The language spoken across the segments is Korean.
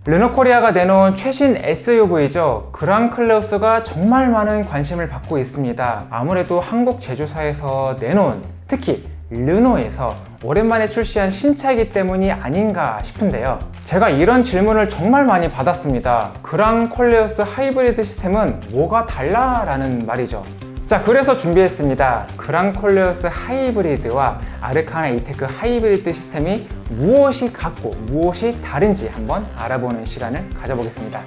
르노코리아가 내놓은 최신 SUV죠. 그랑클레오스가 정말 많은 관심을 받고 있습니다. 아무래도 한국 제조사에서 내놓은, 특히 르노에서 오랜만에 출시한 신차이기 때문이 아닌가 싶은데요. 제가 이런 질문을 정말 많이 받았습니다. 그랑콜레오스 하이브리드 시스템은 뭐가 달라? 라는 말이죠. 자, 그래서 준비했습니다. 그랑콜레오스 하이브리드와 아르카나 이테크 하이브리드 시스템이 무엇이 같고 무엇이 다른지 한번 알아보는 시간을 가져보겠습니다.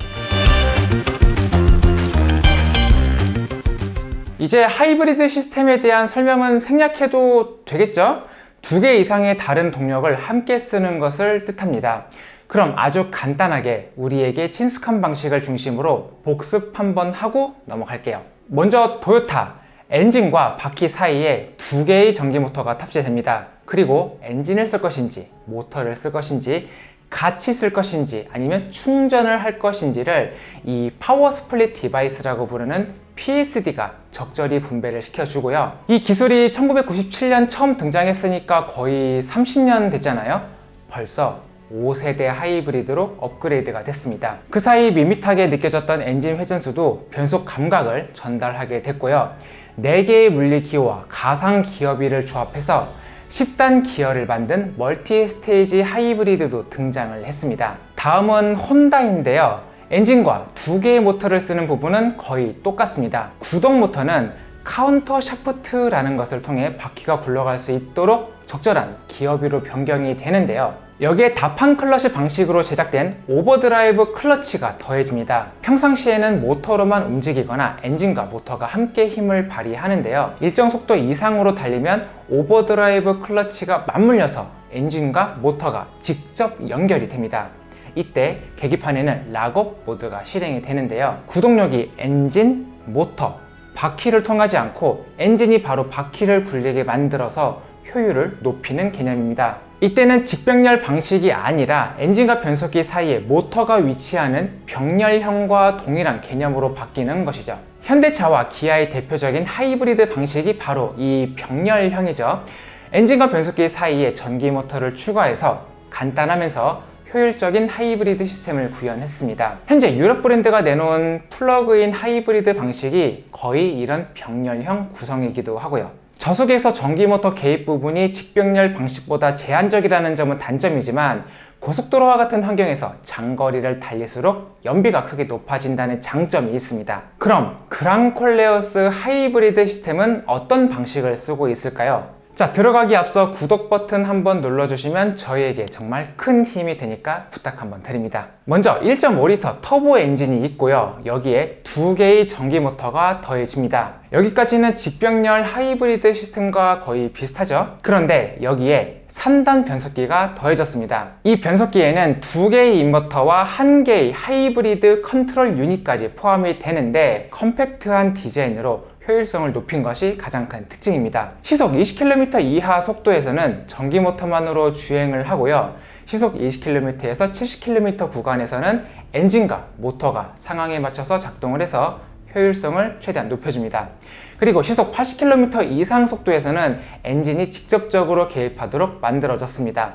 이제 하이브리드 시스템에 대한 설명은 생략해도 되겠죠? 2개 이상의 다른 동력을 함께 쓰는 것을 뜻합니다. 그럼 아주 간단하게 우리에게 친숙한 방식을 중심으로 복습 한번 하고 넘어갈게요. 먼저 토요타, 엔진과 바퀴 사이에 2개의 전기 모터가 탑재됩니다. 그리고 엔진을 쓸 것인지 모터를 쓸 것인지 같이 쓸 것인지 아니면 충전을 할 것인지를 이 파워 스플릿 디바이스라고 부르는 PSD가 적절히 분배를 시켜주고요. 이 기술이 1997년 처음 등장했으니까 거의 30년 됐잖아요. 벌써 5세대 하이브리드로 업그레이드가 됐습니다. 그 사이 밋밋하게 느껴졌던 엔진 회전수도 변속 감각을 전달하게 됐고요. 4개의 물리 기호와 가상 기어비를 조합해서 10단 기어를 만든 멀티 스테이지 하이브리드도 등장을 했습니다. 다음은 혼다인데요. 엔진과 2개의 모터를 쓰는 부분은 거의 똑같습니다. 구동 모터는 카운터 샤프트라는 것을 통해 바퀴가 굴러갈 수 있도록 적절한 기어비로 변경이 되는데요. 여기에 다판 클러치 방식으로 제작된 오버드라이브 클러치가 더해집니다. 평상시에는 모터로만 움직이거나 엔진과 모터가 함께 힘을 발휘하는데요. 일정 속도 이상으로 달리면 오버드라이브 클러치가 맞물려서 엔진과 모터가 직접 연결이 됩니다. 이때 계기판에는 락업 모드가 실행이 되는데요. 구동력이 엔진, 모터, 바퀴를 통하지 않고 엔진이 바로 바퀴를 굴리게 만들어서 효율을 높이는 개념입니다. 이때는 직병렬 방식이 아니라 엔진과 변속기 사이에 모터가 위치하는 병렬형과 동일한 개념으로 바뀌는 것이죠. 현대차와 기아의 대표적인 하이브리드 방식이 바로 이 병렬형이죠. 엔진과 변속기 사이에 전기 모터를 추가해서 간단하면서 효율적인 하이브리드 시스템을 구현했습니다. 현재 유럽 브랜드가 내놓은 플러그인 하이브리드 방식이 거의 이런 병렬형 구성이기도 하고요. 저속에서 전기모터 개입 부분이 직병렬 방식보다 제한적이라는 점은 단점이지만 고속도로와 같은 환경에서 장거리를 달릴수록 연비가 크게 높아진다는 장점이 있습니다. 그럼 그랑콜레오스 하이브리드 시스템은 어떤 방식을 쓰고 있을까요? 자, 들어가기 앞서 구독 버튼 한번 눌러주시면 저희에게 정말 큰 힘이 되니까 부탁 한번 드립니다. 먼저 1.5L 터보 엔진이 있고요. 여기에 2개의 전기 모터가 더해집니다. 여기까지는 직병렬 하이브리드 시스템과 거의 비슷하죠? 그런데 여기에 3단 변속기가 더해졌습니다. 이 변속기에는 2개의 인버터와 1개의 하이브리드 컨트롤 유닛까지 포함이 되는데 컴팩트한 디자인으로 효율성을 높인 것이 가장 큰 특징입니다. 시속 20km 이하 속도에서는 전기 모터만으로 주행을 하고요. 시속 20km에서 70km 구간에서는 엔진과 모터가 상황에 맞춰서 작동을 해서 효율성을 최대한 높여줍니다. 그리고 시속 80km 이상 속도에서는 엔진이 직접적으로 개입하도록 만들어졌습니다.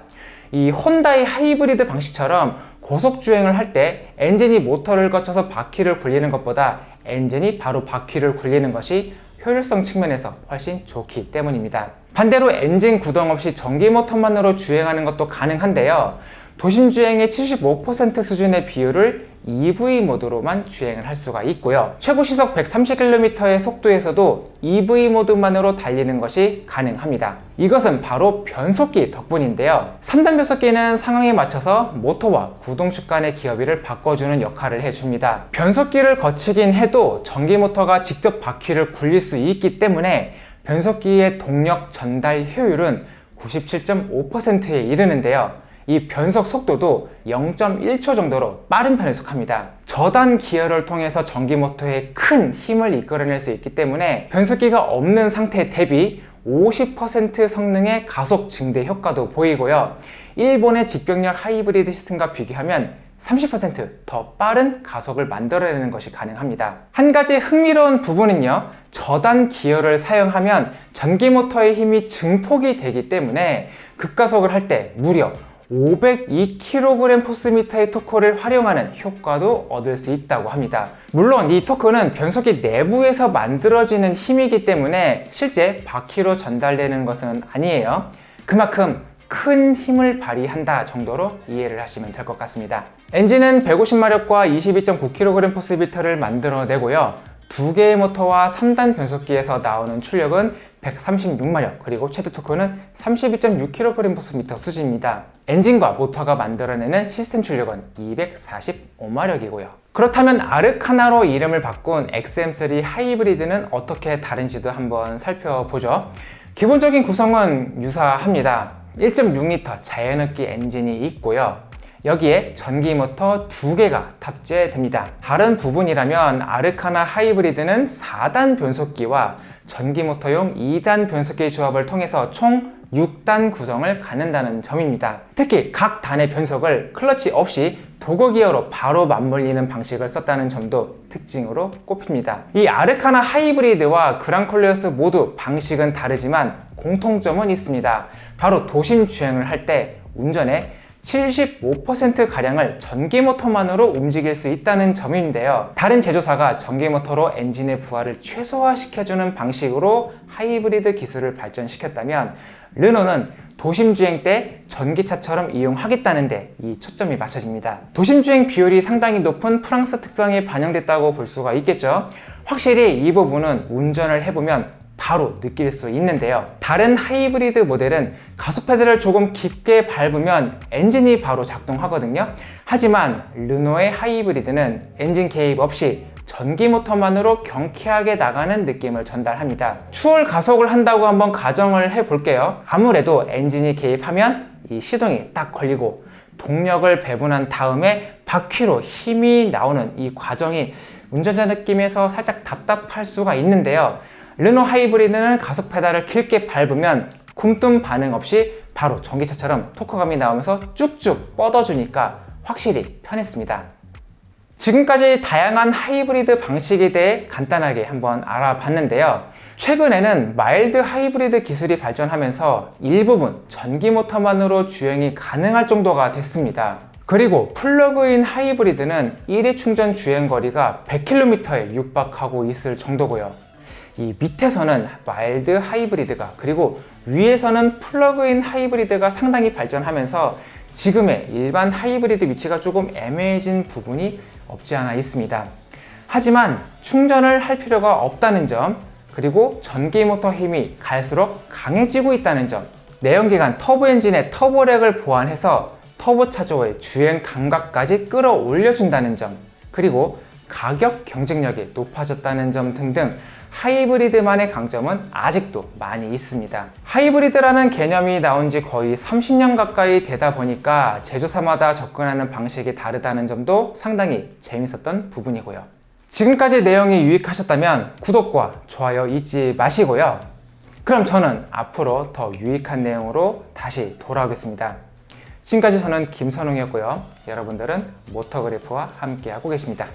이 혼다의 하이브리드 방식처럼 고속 주행을 할 때 엔진이 모터를 거쳐서 바퀴를 굴리는 것보다 엔진이 바로 바퀴를 굴리는 것이 효율성 측면에서 훨씬 좋기 때문입니다. 반대로 엔진 구동 없이 전기 모터만으로 주행하는 것도 가능한데요. 도심 주행의 75% 수준의 비율을 EV 모드로만 주행을 할 수가 있고요. 최고 시속 130km의 속도에서도 EV 모드만으로 달리는 것이 가능합니다. 이것은 바로 변속기 덕분인데요. 3단 변속기는 상황에 맞춰서 모터와 구동축 간의 기어비를 바꿔주는 역할을 해줍니다. 변속기를 거치긴 해도 전기 모터가 직접 바퀴를 굴릴 수 있기 때문에 변속기의 동력 전달 효율은 97.5%에 이르는데요. 이 변속 속도도 0.1초 정도로 빠른 편에 속합니다. 저단 기어를 통해서 전기 모터에 큰 힘을 이끌어낼 수 있기 때문에 변속기가 없는 상태 대비 50% 성능의 가속 증대 효과도 보이고요. 일본의 직병렬 하이브리드 시스템과 비교하면 30% 더 빠른 가속을 만들어내는 것이 가능합니다. 한 가지 흥미로운 부분은요, 저단 기어를 사용하면 전기 모터의 힘이 증폭이 되기 때문에 급가속을 할 때 무려 502kg 포스미터의 토크를 활용하는 효과도 얻을 수 있다고 합니다. 물론 이 토크는 변속기 내부에서 만들어지는 힘이기 때문에 실제 바퀴로 전달되는 것은 아니에요. 그만큼 큰 힘을 발휘한다 정도로 이해를 하시면 될 것 같습니다. 엔진은 150마력과 22.9kg 포스미터를 만들어내고요. 두 개의 모터와 3단 변속기에서 나오는 출력은 136마력, 그리고 최대 토크는 32.6kgm 수준입니다. 엔진과 모터가 만들어내는 시스템 출력은 245마력이고요. 그렇다면 아르카나로 이름을 바꾼 XM3 하이브리드는 어떻게 다른지도 한번 살펴보죠. 기본적인 구성은 유사합니다. 1.6L 자연흡기 엔진이 있고요. 여기에 전기 모터 2개가 탑재됩니다. 다른 부분이라면 아르카나 하이브리드는 4단 변속기와 전기 모터용 2단 변속기 조합을 통해서 총 6단 구성을 갖는다는 점입니다. 특히 각 단의 변속을 클러치 없이 도그 기어로 바로 맞물리는 방식을 썼다는 점도 특징으로 꼽힙니다. 이 아르카나 하이브리드와 그랑콜레오스 모두 방식은 다르지만 공통점은 있습니다. 바로 도심 주행을 할 때 운전에 75%가량을 전기모터만으로 움직일 수 있다는 점인데요. 다른 제조사가 전기모터로 엔진의 부하를 최소화시켜주는 방식으로 하이브리드 기술을 발전시켰다면 르노는 도심주행 때 전기차처럼 이용하겠다는데 이 초점이 맞춰집니다. 도심주행 비율이 상당히 높은 프랑스 특성이 반영됐다고 볼 수가 있겠죠. 확실히 이 부분은 운전을 해보면 바로 느낄 수 있는데요. 다른 하이브리드 모델은 가속 페달을 조금 깊게 밟으면 엔진이 바로 작동하거든요. 하지만 르노의 하이브리드는 엔진 개입 없이 전기 모터만으로 경쾌하게 나가는 느낌을 전달합니다. 추월 가속을 한다고 한번 가정을 해볼게요. 아무래도 엔진이 개입하면 이 시동이 딱 걸리고 동력을 배분한 다음에 바퀴로 힘이 나오는 이 과정이 운전자 느낌에서 살짝 답답할 수가 있는데요. 르노 하이브리드는 가속 페달을 길게 밟으면 굼뜸 반응 없이 바로 전기차처럼 토크감이 나오면서 쭉쭉 뻗어주니까 확실히 편했습니다. 지금까지 다양한 하이브리드 방식에 대해 간단하게 한번 알아봤는데요. 최근에는 마일드 하이브리드 기술이 발전하면서 일부분 전기 모터만으로 주행이 가능할 정도가 됐습니다. 그리고 플러그인 하이브리드는 1회 충전 주행거리가 100km에 육박하고 있을 정도고요. 이 밑에서는 마일드 하이브리드가, 그리고 위에서는 플러그인 하이브리드가 상당히 발전하면서 지금의 일반 하이브리드 위치가 조금 애매해진 부분이 없지 않아 있습니다. 하지만 충전을 할 필요가 없다는 점, 그리고 전기 모터 힘이 갈수록 강해지고 있다는 점, 내연기관 터보 엔진의 터보렉을 보완해서 터보차저의 주행 감각까지 끌어올려 준다는 점, 그리고 가격 경쟁력이 높아졌다는 점 등등 하이브리드만의 강점은 아직도 많이 있습니다. 하이브리드라는 개념이 나온 지 거의 30년 가까이 되다 보니까 제조사마다 접근하는 방식이 다르다는 점도 상당히 재밌었던 부분이고요. 지금까지 내용이 유익하셨다면 구독과 좋아요 잊지 마시고요. 그럼 저는 앞으로 더 유익한 내용으로 다시 돌아오겠습니다. 지금까지 저는 김선웅이었고요. 여러분들은 모터그래프와 함께하고 계십니다.